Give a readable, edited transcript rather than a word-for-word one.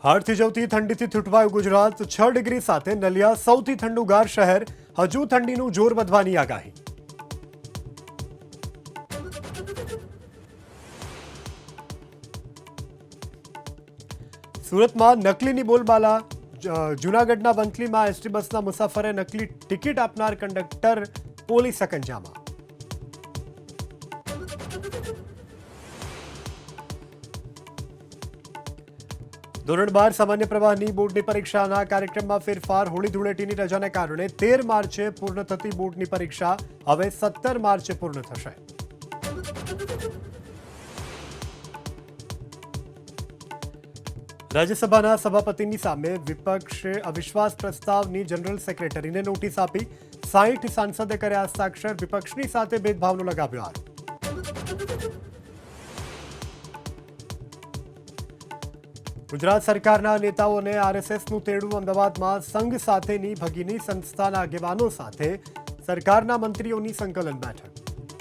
હાડથી જવતી ઠંડીથી છૂટવાયું Gujarat 6 degree સાથે નલિયા સૌથી ઠંડુગાર શહેર હજુ ઠંડીનું જોર વધવાની આગાહી સુરતમાં નકલીની બોલબાલા જૂનાગઢના વંથલીમાં એસટી બસના મુસાફરે નકલી ટિકિટ આપનાર કંડક્ટર પોલીસ સકંજામાં ધોરણ 12 સામાન્ય પ્રવાહની બોર્ડની પરીક્ષાના કાર્યક્રમમાં ફેરફાર હોળી ધૂળેટીની રજાને કારણે 13 માર્ચે પૂર્ણ થતી બોર્ડની પરીક્ષા હવે 17 માર્ચે પૂર્ણ થશે રાજ્યસભાના સભાપતિની સામે વિપક્ષે અવિશ્વાસ પ્રસ્તાવની જનરલ સેક્રેટરીને નોટિસ આપી 60 સાંસદે કર્યા હસ્તાક્ષર વિપક્ષની સાથે ભેદભાવનો લગાવ્યો આરોપ ગુજરાત સરકારના નેતાઓને આરએસએસનું તેડું અમદાવાદમાં સંઘ સાથેની ભગીની સંસ્થાના આગેવાનો સાથે સરકારના મંત્રીઓની સંકલન બેઠક